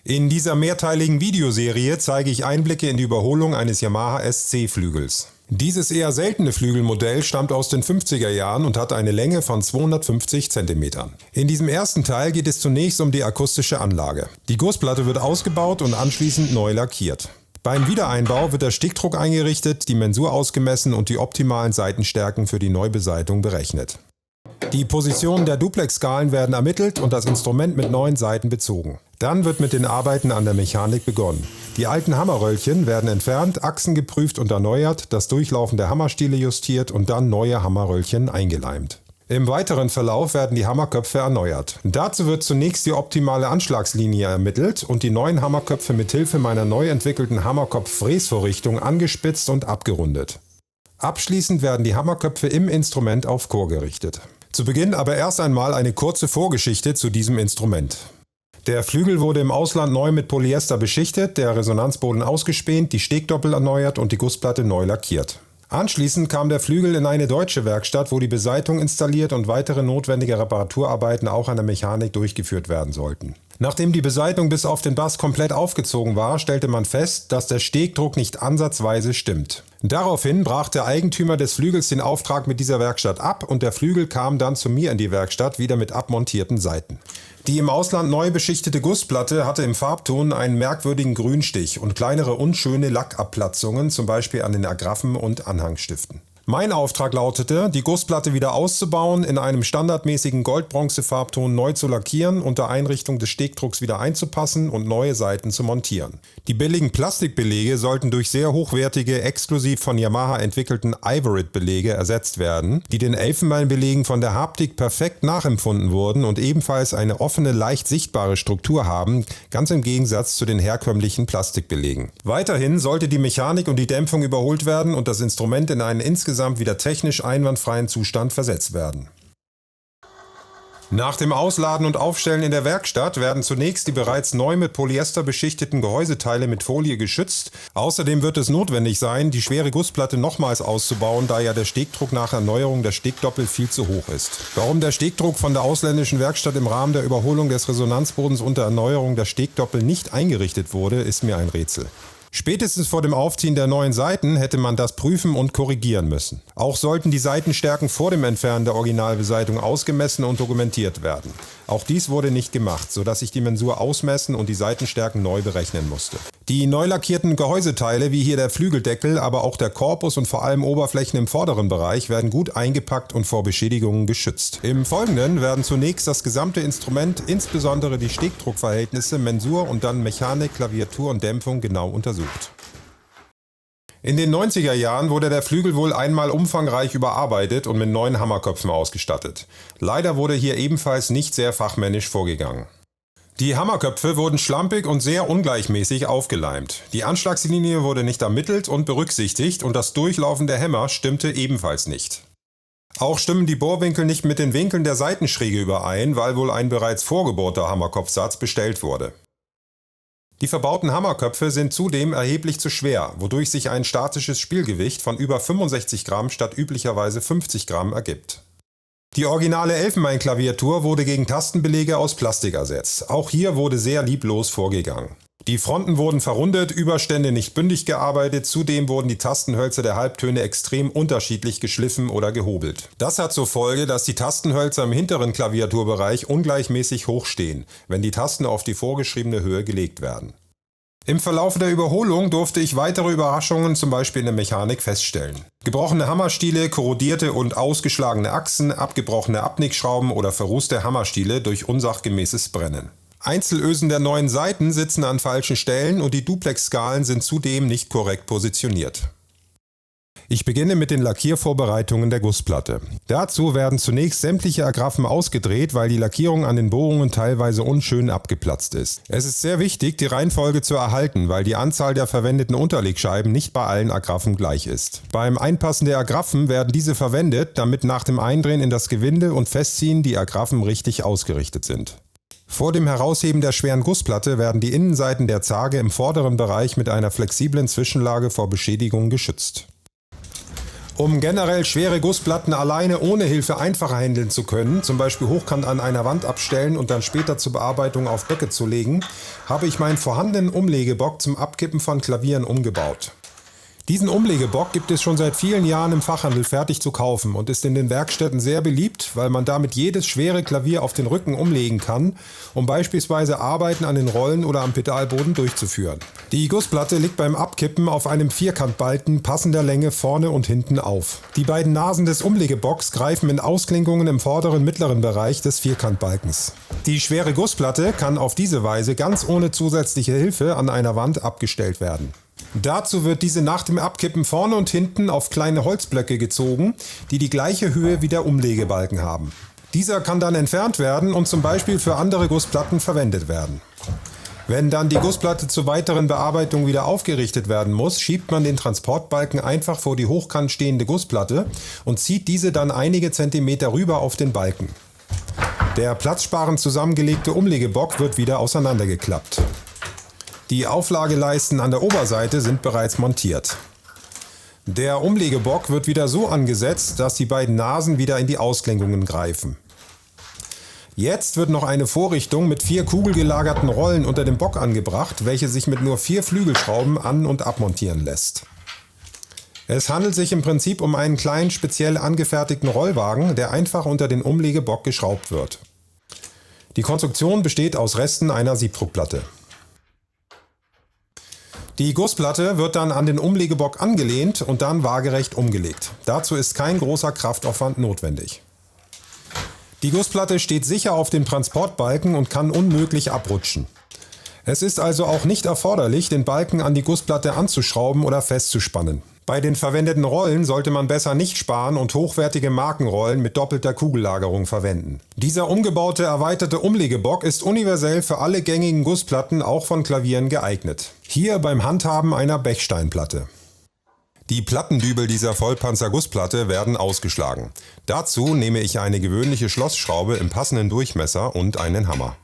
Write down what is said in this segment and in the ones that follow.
In dieser mehrteiligen Videoserie zeige ich Einblicke in die Überholung eines Yamaha SC-Flügels. Dieses eher seltene Flügelmodell stammt aus den 50er Jahren und hat eine Länge von 250 cm. In diesem ersten Teil geht es zunächst um die akustische Anlage. Die Gussplatte wird ausgebaut und anschließend neu lackiert. Beim Wiedereinbau wird der Stickdruck eingerichtet, die Mensur ausgemessen und die optimalen Seitenstärken für die Neubeseitung berechnet. Die Positionen der Duplex-Skalen werden ermittelt und das Instrument mit neuen Saiten bezogen. Dann wird mit den Arbeiten an der Mechanik begonnen. Die alten Hammerröllchen werden entfernt, Achsen geprüft und erneuert, das Durchlaufen der Hammerstiele justiert und dann neue Hammerröllchen eingeleimt. Im weiteren Verlauf werden die Hammerköpfe erneuert. Dazu wird zunächst die optimale Anschlagslinie ermittelt und die neuen Hammerköpfe mit Hilfe meiner neu entwickelten Hammerkopf-Fräsvorrichtung angespitzt und abgerundet. Abschließend werden die Hammerköpfe im Instrument auf Chor gerichtet. Zu Beginn aber erst einmal eine kurze Vorgeschichte zu diesem Instrument. Der Flügel wurde im Ausland neu mit Polyester beschichtet, der Resonanzboden ausgespänt, die Stegdoppel erneuert und die Gussplatte neu lackiert. Anschließend kam der Flügel in eine deutsche Werkstatt, wo die Beseitung installiert und weitere notwendige Reparaturarbeiten auch an der Mechanik durchgeführt werden sollten. Nachdem die Beseitung bis auf den Bass komplett aufgezogen war, stellte man fest, dass der Stegdruck nicht ansatzweise stimmt. Daraufhin brach der Eigentümer des Flügels den Auftrag mit dieser Werkstatt ab und der Flügel kam dann zu mir in die Werkstatt, wieder mit abmontierten Saiten. Die im Ausland neu beschichtete Gussplatte hatte im Farbton einen merkwürdigen Grünstich und kleinere unschöne Lackabplatzungen, zum Beispiel an den Agraffen und Anhangstiften. Mein Auftrag lautete, die Gussplatte wieder auszubauen, in einem standardmäßigen Gold-Bronze-Farbton neu zu lackieren, unter Einrichtung des Stegdrucks wieder einzupassen und neue Saiten zu montieren. Die billigen Plastikbelege sollten durch sehr hochwertige, exklusiv von Yamaha entwickelten Ivorit-Belege ersetzt werden, die den Elfenbeinbelegen von der Haptik perfekt nachempfunden wurden und ebenfalls eine offene, leicht sichtbare Struktur haben, ganz im Gegensatz zu den herkömmlichen Plastikbelegen. Weiterhin sollte die Mechanik und die Dämpfung überholt werden und das Instrument in einen insgesamt wieder technisch einwandfreien Zustand versetzt werden. Nach dem Ausladen und Aufstellen in der Werkstatt werden zunächst die bereits neu mit Polyester beschichteten Gehäuseteile mit Folie geschützt. Außerdem wird es notwendig sein, die schwere Gussplatte nochmals auszubauen, da ja der Stegdruck nach Erneuerung der Stegdoppel viel zu hoch ist. Warum der Stegdruck von der ausländischen Werkstatt im Rahmen der Überholung des Resonanzbodens unter Erneuerung der Stegdoppel nicht eingerichtet wurde, ist mir ein Rätsel. Spätestens vor dem Aufziehen der neuen Saiten hätte man das prüfen und korrigieren müssen. Auch sollten die Seitenstärken vor dem Entfernen der Originalbeseitung ausgemessen und dokumentiert werden. Auch dies wurde nicht gemacht, sodass ich die Mensur ausmessen und die Seitenstärken neu berechnen musste. Die neu lackierten Gehäuseteile, wie hier der Flügeldeckel, aber auch der Korpus und vor allem Oberflächen im vorderen Bereich, werden gut eingepackt und vor Beschädigungen geschützt. Im Folgenden werden zunächst das gesamte Instrument, insbesondere die Stegdruckverhältnisse, Mensur und dann Mechanik, Klaviatur und Dämpfung genau untersucht. In den 90er Jahren wurde der Flügel wohl einmal umfangreich überarbeitet und mit neuen Hammerköpfen ausgestattet. Leider wurde hier ebenfalls nicht sehr fachmännisch vorgegangen. Die Hammerköpfe wurden schlampig und sehr ungleichmäßig aufgeleimt. Die Anschlagslinie wurde nicht ermittelt und berücksichtigt und das Durchlaufen der Hämmer stimmte ebenfalls nicht. Auch stimmen die Bohrwinkel nicht mit den Winkeln der Seitenschräge überein, weil wohl ein bereits vorgebohrter Hammerkopfsatz bestellt wurde. Die verbauten Hammerköpfe sind zudem erheblich zu schwer, wodurch sich ein statisches Spielgewicht von über 65 Gramm statt üblicherweise 50 Gramm ergibt. Die originale Elfenbeinklaviatur wurde gegen Tastenbelege aus Plastik ersetzt. Auch hier wurde sehr lieblos vorgegangen. Die Fronten wurden verrundet, Überstände nicht bündig gearbeitet, zudem wurden die Tastenhölzer der Halbtöne extrem unterschiedlich geschliffen oder gehobelt. Das hat zur Folge, dass die Tastenhölzer im hinteren Klaviaturbereich ungleichmäßig hoch stehen, wenn die Tasten auf die vorgeschriebene Höhe gelegt werden. Im Verlauf der Überholung durfte ich weitere Überraschungen, zum Beispiel in der Mechanik, feststellen. Gebrochene Hammerstiele, korrodierte und ausgeschlagene Achsen, abgebrochene Abnickschrauben oder verrußte Hammerstiele durch unsachgemäßes Brennen. Einzelösen der neuen Saiten sitzen an falschen Stellen und die Duplex-Skalen sind zudem nicht korrekt positioniert. Ich beginne mit den Lackiervorbereitungen der Gussplatte. Dazu werden zunächst sämtliche Agraffen ausgedreht, weil die Lackierung an den Bohrungen teilweise unschön abgeplatzt ist. Es ist sehr wichtig, die Reihenfolge zu erhalten, weil die Anzahl der verwendeten Unterlegscheiben nicht bei allen Agraffen gleich ist. Beim Einpassen der Agraffen werden diese verwendet, damit nach dem Eindrehen in das Gewinde und Festziehen die Agraffen richtig ausgerichtet sind. Vor dem Herausheben der schweren Gussplatte werden die Innenseiten der Zarge im vorderen Bereich mit einer flexiblen Zwischenlage vor Beschädigung geschützt. Um generell schwere Gussplatten alleine ohne Hilfe einfacher handeln zu können, zum Beispiel hochkant an einer Wand abstellen und dann später zur Bearbeitung auf Blöcke zu legen, habe ich meinen vorhandenen Umlegebock zum Abkippen von Klavieren umgebaut. Diesen Umlegebock gibt es schon seit vielen Jahren im Fachhandel fertig zu kaufen und ist in den Werkstätten sehr beliebt, weil man damit jedes schwere Klavier auf den Rücken umlegen kann, um beispielsweise Arbeiten an den Rollen oder am Pedalboden durchzuführen. Die Gussplatte liegt beim Abkippen auf einem Vierkantbalken passender Länge vorne und hinten auf. Die beiden Nasen des Umlegebocks greifen in Ausklinkungen im vorderen mittleren Bereich des Vierkantbalkens. Die schwere Gussplatte kann auf diese Weise ganz ohne zusätzliche Hilfe an einer Wand abgestellt werden. Dazu wird diese nach dem Abkippen vorne und hinten auf kleine Holzblöcke gezogen, die die gleiche Höhe wie der Umlegebalken haben. Dieser kann dann entfernt werden und zum Beispiel für andere Gussplatten verwendet werden. Wenn dann die Gussplatte zur weiteren Bearbeitung wieder aufgerichtet werden muss, schiebt man den Transportbalken einfach vor die hochkant stehende Gussplatte und zieht diese dann einige Zentimeter rüber auf den Balken. Der platzsparend zusammengelegte Umlegebock wird wieder auseinandergeklappt. Die Auflageleisten an der Oberseite sind bereits montiert. Der Umlegebock wird wieder so angesetzt, dass die beiden Nasen wieder in die Ausklinkungen greifen. Jetzt wird noch eine Vorrichtung mit 4 kugelgelagerten Rollen unter dem Bock angebracht, welche sich mit nur 4 Flügelschrauben an- und abmontieren lässt. Es handelt sich im Prinzip um einen kleinen speziell angefertigten Rollwagen, der einfach unter den Umlegebock geschraubt wird. Die Konstruktion besteht aus Resten einer Siebdruckplatte. Die Gussplatte wird dann an den Umlegebock angelehnt und dann waagerecht umgelegt. Dazu ist kein großer Kraftaufwand notwendig. Die Gussplatte steht sicher auf dem Transportbalken und kann unmöglich abrutschen. Es ist also auch nicht erforderlich, den Balken an die Gussplatte anzuschrauben oder festzuspannen. Bei den verwendeten Rollen sollte man besser nicht sparen und hochwertige Markenrollen mit doppelter Kugellagerung verwenden. Dieser umgebaute erweiterte Umlegebock ist universell für alle gängigen Gussplatten, auch von Klavieren, geeignet. Hier beim Handhaben einer Bechsteinplatte. Die Plattendübel dieser Vollpanzer-Gussplatte werden ausgeschlagen. Dazu nehme ich eine gewöhnliche Schlossschraube im passenden Durchmesser und einen Hammer.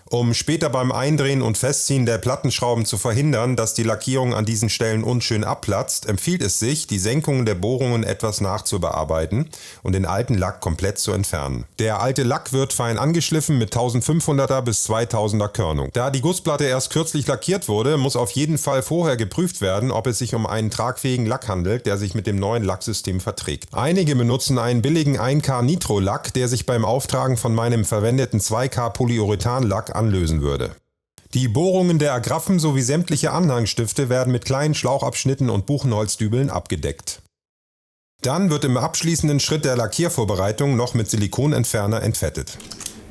Um später beim Eindrehen und Festziehen der Plattenschrauben zu verhindern, dass die Lackierung an diesen Stellen unschön abplatzt, empfiehlt es sich, die Senkungen der Bohrungen etwas nachzubearbeiten und den alten Lack komplett zu entfernen. Der alte Lack wird fein angeschliffen mit 1500er bis 2000er Körnung. Da die Gussplatte erst kürzlich lackiert wurde, muss auf jeden Fall vorher geprüft werden, ob es sich um einen tragfähigen Lack handelt, der sich mit dem neuen Lacksystem verträgt. Einige benutzen einen billigen 1K Nitro-Lack, der sich beim Auftragen von meinem verwendeten 2K Polyurethan-Lack anlösen würde. Die Bohrungen der Agraffen sowie sämtliche Anhangstifte werden mit kleinen Schlauchabschnitten und Buchenholzdübeln abgedeckt. Dann wird im abschließenden Schritt der Lackiervorbereitung noch mit Silikonentferner entfettet.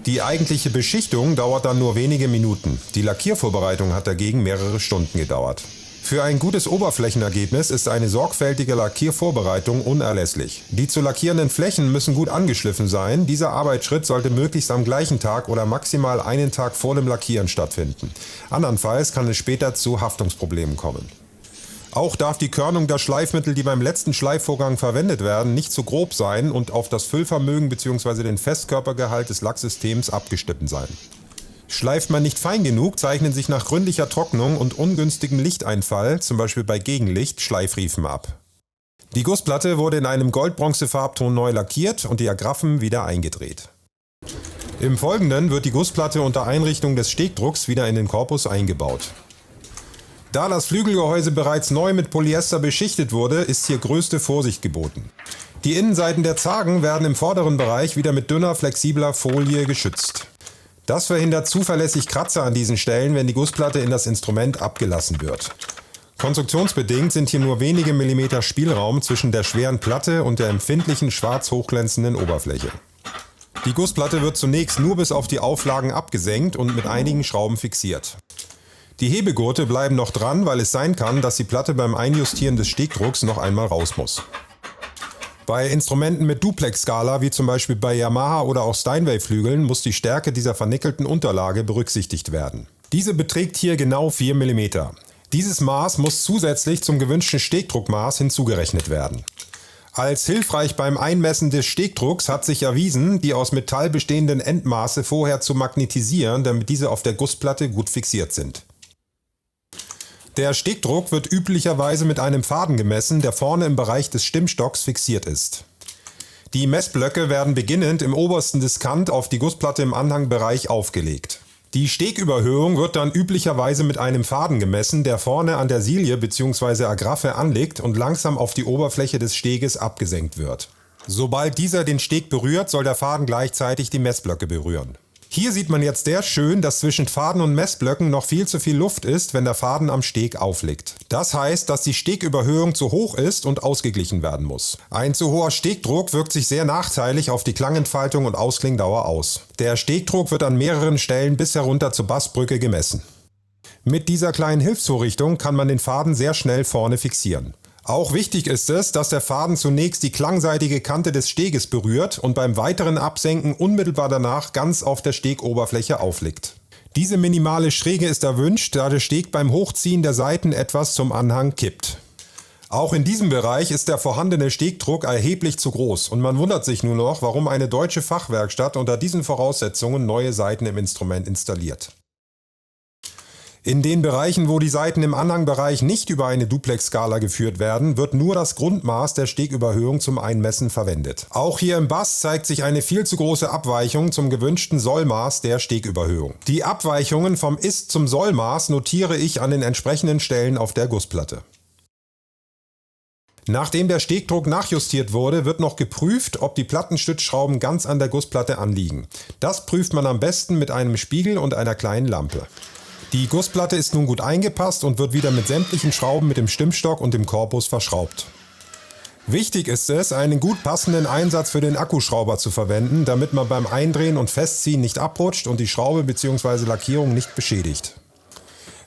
Die eigentliche Beschichtung dauert dann nur wenige Minuten. Die Lackiervorbereitung hat dagegen mehrere Stunden gedauert. Für ein gutes Oberflächenergebnis ist eine sorgfältige Lackiervorbereitung unerlässlich. Die zu lackierenden Flächen müssen gut angeschliffen sein. Dieser Arbeitsschritt sollte möglichst am gleichen Tag oder maximal einen Tag vor dem Lackieren stattfinden. Andernfalls kann es später zu Haftungsproblemen kommen. Auch darf die Körnung der Schleifmittel, die beim letzten Schleifvorgang verwendet werden, nicht zu grob sein und auf das Füllvermögen bzw. den Festkörpergehalt des Lacksystems abgestimmt sein. Schleift man nicht fein genug, zeichnen sich nach gründlicher Trocknung und ungünstigem Lichteinfall, zum Beispiel bei Gegenlicht, Schleifriefen ab. Die Gussplatte wurde in einem Gold-Bronze-Farbton neu lackiert und die Agraffen wieder eingedreht. Im Folgenden wird die Gussplatte unter Einrichtung des Stegdrucks wieder in den Korpus eingebaut. Da das Flügelgehäuse bereits neu mit Polyester beschichtet wurde, ist hier größte Vorsicht geboten. Die Innenseiten der Zagen werden im vorderen Bereich wieder mit dünner, flexibler Folie geschützt. Das verhindert zuverlässig Kratzer an diesen Stellen, wenn die Gussplatte in das Instrument abgelassen wird. Konstruktionsbedingt sind hier nur wenige Millimeter Spielraum zwischen der schweren Platte und der empfindlichen schwarz hochglänzenden Oberfläche. Die Gussplatte wird zunächst nur bis auf die Auflagen abgesenkt und mit einigen Schrauben fixiert. Die Hebegurte bleiben noch dran, weil es sein kann, dass die Platte beim Einjustieren des Stegdrucks noch einmal raus muss. Bei Instrumenten mit Duplex-Skala, wie zum Beispiel bei Yamaha oder auch Steinway-Flügeln, muss die Stärke dieser vernickelten Unterlage berücksichtigt werden. Diese beträgt hier genau 4 mm. Dieses Maß muss zusätzlich zum gewünschten Stegdruckmaß hinzugerechnet werden. Als hilfreich beim Einmessen des Stegdrucks hat sich erwiesen, die aus Metall bestehenden Endmaße vorher zu magnetisieren, damit diese auf der Gussplatte gut fixiert sind. Der Stegdruck wird üblicherweise mit einem Faden gemessen, der vorne im Bereich des Stimmstocks fixiert ist. Die Messblöcke werden beginnend im obersten Diskant auf die Gussplatte im Anhangbereich aufgelegt. Die Stegüberhöhung wird dann üblicherweise mit einem Faden gemessen, der vorne an der Silie bzw. Agraffe anliegt und langsam auf die Oberfläche des Steges abgesenkt wird. Sobald dieser den Steg berührt, soll der Faden gleichzeitig die Messblöcke berühren. Hier sieht man jetzt sehr schön, dass zwischen Faden und Messblöcken noch viel zu viel Luft ist, wenn der Faden am Steg aufliegt. Das heißt, dass die Stegüberhöhung zu hoch ist und ausgeglichen werden muss. Ein zu hoher Stegdruck wirkt sich sehr nachteilig auf die Klangentfaltung und Ausklingdauer aus. Der Stegdruck wird an mehreren Stellen bis herunter zur Bassbrücke gemessen. Mit dieser kleinen Hilfsvorrichtung kann man den Faden sehr schnell vorne fixieren. Auch wichtig ist es, dass der Faden zunächst die klangseitige Kante des Steges berührt und beim weiteren Absenken unmittelbar danach ganz auf der Stegoberfläche aufliegt. Diese minimale Schräge ist erwünscht, da der Steg beim Hochziehen der Saiten etwas zum Anhang kippt. Auch in diesem Bereich ist der vorhandene Stegdruck erheblich zu groß und man wundert sich nur noch, warum eine deutsche Fachwerkstatt unter diesen Voraussetzungen neue Saiten im Instrument installiert. In den Bereichen, wo die Saiten im Anhangbereich nicht über eine Duplex-Skala geführt werden, wird nur das Grundmaß der Stegüberhöhung zum Einmessen verwendet. Auch hier im Bass zeigt sich eine viel zu große Abweichung zum gewünschten Sollmaß der Stegüberhöhung. Die Abweichungen vom Ist- zum Sollmaß notiere ich an den entsprechenden Stellen auf der Gussplatte. Nachdem der Stegdruck nachjustiert wurde, wird noch geprüft, ob die Plattenstützschrauben ganz an der Gussplatte anliegen. Das prüft man am besten mit einem Spiegel und einer kleinen Lampe. Die Gussplatte ist nun gut eingepasst und wird wieder mit sämtlichen Schrauben mit dem Stimmstock und dem Korpus verschraubt. Wichtig ist es, einen gut passenden Einsatz für den Akkuschrauber zu verwenden, damit man beim Eindrehen und Festziehen nicht abrutscht und die Schraube bzw. Lackierung nicht beschädigt.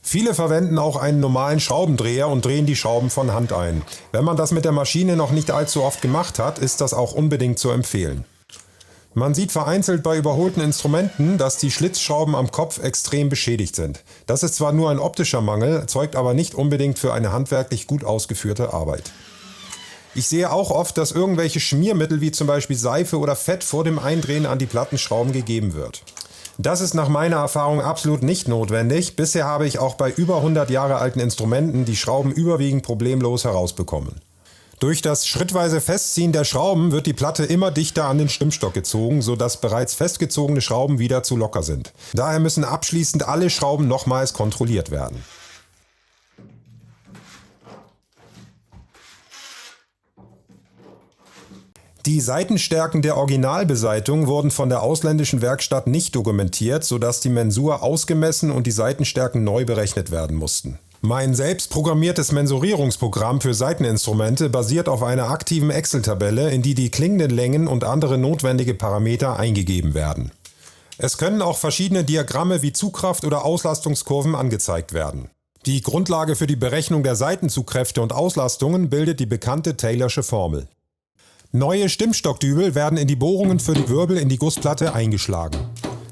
Viele verwenden auch einen normalen Schraubendreher und drehen die Schrauben von Hand ein. Wenn man das mit der Maschine noch nicht allzu oft gemacht hat, ist das auch unbedingt zu empfehlen. Man sieht vereinzelt bei überholten Instrumenten, dass die Schlitzschrauben am Kopf extrem beschädigt sind. Das ist zwar nur ein optischer Mangel, zeugt aber nicht unbedingt für eine handwerklich gut ausgeführte Arbeit. Ich sehe auch oft, dass irgendwelche Schmiermittel wie zum Beispiel Seife oder Fett vor dem Eindrehen an die Plattenschrauben gegeben wird. Das ist nach meiner Erfahrung absolut nicht notwendig. Bisher habe ich auch bei über 100 Jahre alten Instrumenten die Schrauben überwiegend problemlos herausbekommen. Durch das schrittweise Festziehen der Schrauben wird die Platte immer dichter an den Stimmstock gezogen, sodass bereits festgezogene Schrauben wieder zu locker sind. Daher müssen abschließend alle Schrauben nochmals kontrolliert werden. Die Saitenstärken der Originalbeseitung wurden von der ausländischen Werkstatt nicht dokumentiert, sodass die Mensur ausgemessen und die Saitenstärken neu berechnet werden mussten. Mein selbst programmiertes Mensurierungsprogramm für Saiteninstrumente basiert auf einer aktiven Excel-Tabelle, in die die klingenden Längen und andere notwendige Parameter eingegeben werden. Es können auch verschiedene Diagramme wie Zugkraft- oder Auslastungskurven angezeigt werden. Die Grundlage für die Berechnung der Saitenzugkräfte und Auslastungen bildet die bekannte Taylorsche Formel. Neue Stimmstockdübel werden in die Bohrungen für die Wirbel in die Gussplatte eingeschlagen.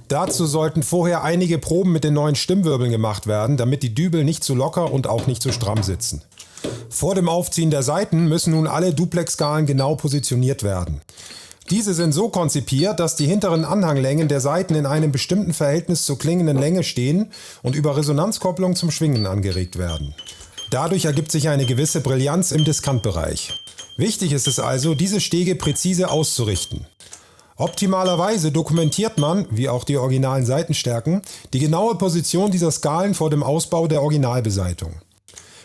Dazu sollten vorher einige Proben mit den neuen Stimmwirbeln gemacht werden, damit die Dübel nicht zu locker und auch nicht zu stramm sitzen. Vor dem Aufziehen der Saiten müssen nun alle Duplex-Skalen genau positioniert werden. Diese sind so konzipiert, dass die hinteren Anhanglängen der Saiten in einem bestimmten Verhältnis zur klingenden Länge stehen und über Resonanzkopplung zum Schwingen angeregt werden. Dadurch ergibt sich eine gewisse Brillanz im Diskantbereich. Wichtig ist es also, diese Stege präzise auszurichten. Optimalerweise dokumentiert man, wie auch die originalen Saitenstärken, die genaue Position dieser Skalen vor dem Ausbau der Originalbeseitung.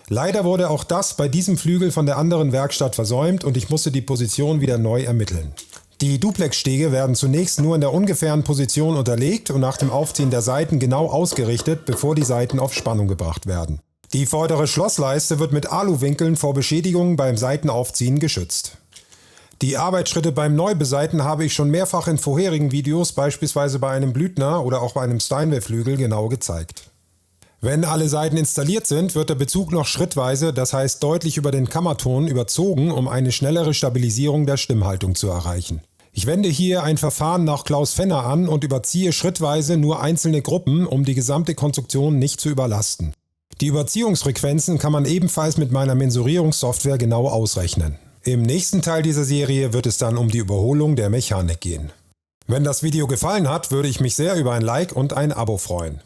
Leider wurde auch das bei diesem Flügel von der anderen Werkstatt versäumt und ich musste die Position wieder neu ermitteln. Die Duplex-Stege werden zunächst nur in der ungefähren Position unterlegt und nach dem Aufziehen der Saiten genau ausgerichtet, bevor die Saiten auf Spannung gebracht werden. Die vordere Schlossleiste wird mit Aluwinkeln vor Beschädigungen beim Saitenaufziehen geschützt. Die Arbeitsschritte beim Neubeseiten habe ich schon mehrfach in vorherigen Videos, beispielsweise bei einem Blüthner oder auch bei einem Steinway-Flügel, genau gezeigt. Wenn alle Saiten installiert sind, wird der Bezug noch schrittweise, das heißt deutlich über den Kammerton, überzogen, um eine schnellere Stabilisierung der Stimmhaltung zu erreichen. Ich wende hier ein Verfahren nach Klaus Fenner an und überziehe schrittweise nur einzelne Gruppen, um die gesamte Konstruktion nicht zu überlasten. Die Überziehungsfrequenzen kann man ebenfalls mit meiner Mensurierungssoftware genau ausrechnen. Im nächsten Teil dieser Serie wird es dann um die Überholung der Mechanik gehen. Wenn das Video gefallen hat, würde ich mich sehr über ein Like und ein Abo freuen.